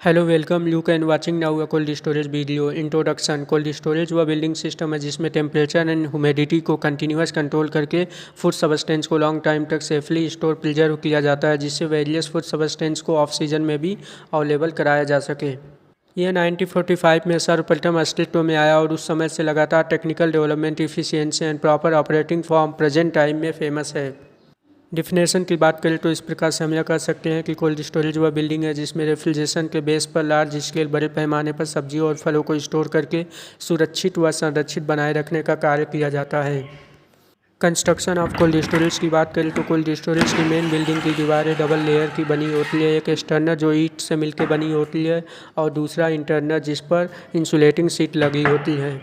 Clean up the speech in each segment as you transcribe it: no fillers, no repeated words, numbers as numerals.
Hello welcome you can watching now a cold storage video introduction. Cold storage वह building system है जिसमें temperature and humidity को continuous control करके food substance को long time तक safely store preserve किया जाता है, जिससे वेरियस फूड सब्सटेंस को ऑफ सीजन में भी अवेलेबल कराया जा सके। यह 1945 में सर्वप्रथम अस्तित्व में आया और उस समय से लगातार technical development, efficiency and proper operating form present time में फेमस है। डिफिनेशन की बात करें तो इस प्रकार से हम यह कह सकते हैं कि कोल्ड स्टोरेज वह बिल्डिंग है जिसमें रेफ्रिजरेशन के बेस पर लार्ज स्केल बड़े पैमाने पर सब्जियों और फलों को स्टोर करके सुरक्षित व संरक्षित बनाए रखने का कार्य किया जाता है। कंस्ट्रक्शन ऑफ कोल्ड स्टोरेज की बात करें तो कोल्ड स्टोरेज की मेन बिल्डिंग की दीवारें डबल लेयर की बनी होती है। एक एक्सटर्नल जो ईंट से मिलकर बनी होती है और दूसरा इंटरनल जिस पर इंसुलेटिंग शीट लगी होती है।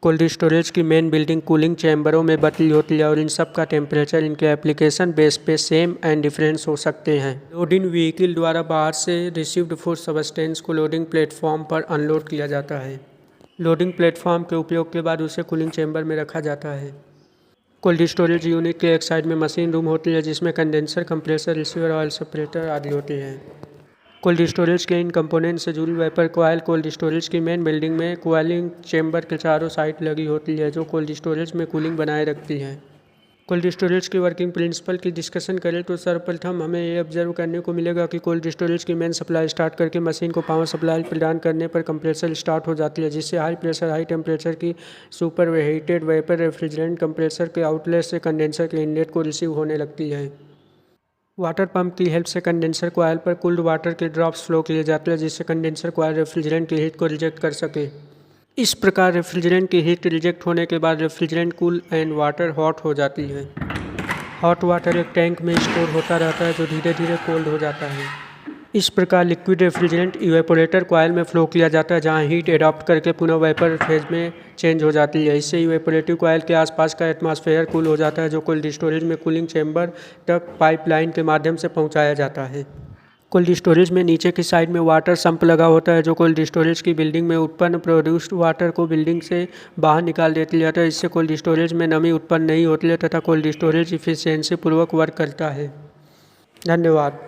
कोल्ड स्टोरेज की मेन बिल्डिंग कूलिंग चैम्बरों में बटी होती है और इन सब का टेम्परेचर इनके एप्लीकेशन बेस पे सेम एंड डिफरेंस हो सकते हैं। लोडिंग व्हीकल द्वारा बाहर से रिसीव्ड फूड सब्सटेंस को लोडिंग प्लेटफॉर्म पर अनलोड किया जाता है। लोडिंग प्लेटफॉर्म के उपयोग के बाद उसे कूलिंग चैम्बर में रखा जाता है। कोल्ड स्टोरेज यूनिट के एक साइड में मशीन रूम होती है जिसमें condenser, compressor, receiver, oil separator आदि होते हैं। कोल्ड स्टोरेज के इन कंपोनेंट से जुड़ी वेपर कॉयल कोल्ड स्टोरेज की मेन बिल्डिंग में कूलिंग चेंबर के चारों साइड लगी होती है जो कोल्ड स्टोरेज में कूलिंग बनाए रखती है। कोल्ड स्टोरेज की वर्किंग प्रिंसिपल की डिस्कशन करें तो सर्वप्रथम हमें ये ऑब्जर्व करने को मिलेगा कि कोल्ड स्टोरेज की मेन सप्लाई स्टार्ट करके मशीन को पावर सप्लाई प्रदान करने पर कंप्रेसर स्टार्ट हो जाती है, जिससे हाई प्रेशर हाई टेम्परेचर की super heated vapour refrigerant compressor के आउटलेट से कंडेंसर के इनलेट को रिसीव होने लगती है। वाटर पंप की हेल्प से कंडेंसर कॉइल पर कूल्ड वाटर के ड्रॉप्स फ्लो किए जाते हैं जिससे कंडेंसर कॉइल रेफ्रिजरेंट की हीट को रिजेक्ट कर सके। इस प्रकार रेफ्रिजरेंट की हीट रिजेक्ट होने के बाद refrigerant cool and water hot हो जाती है। हॉट वाटर एक टैंक में स्टोर होता रहता है जो धीरे धीरे कोल्ड हो जाता है। इस प्रकार लिक्विड रेफ्रिजरेंट इवेपोरेटर कॉइल में फ्लो किया जाता है जहां हीट एडॉप्ट करके पुनः वेपर फेज में चेंज हो जाती है। इससे इवेपोरेटिव कॉइल के आसपास का एटमॉस्फेयर कूल हो जाता है जो कोल्ड स्टोरेज में कूलिंग चैम्बर तक पाइपलाइन के माध्यम से पहुंचाया जाता है। कोल्ड स्टोरेज में नीचे की साइड में वाटर सम्प लगा होता है जो कोल्ड स्टोरेज की बिल्डिंग में उत्पन्न प्रोड्यूस्ड वाटर को बिल्डिंग से बाहर निकाल देती जाता है। इससे कोल्ड स्टोरेज में नमी उत्पन्न नहीं होती है तथा कोल्ड स्टोरेज इफिशियंसी पूर्वक वर्क करता है। धन्यवाद।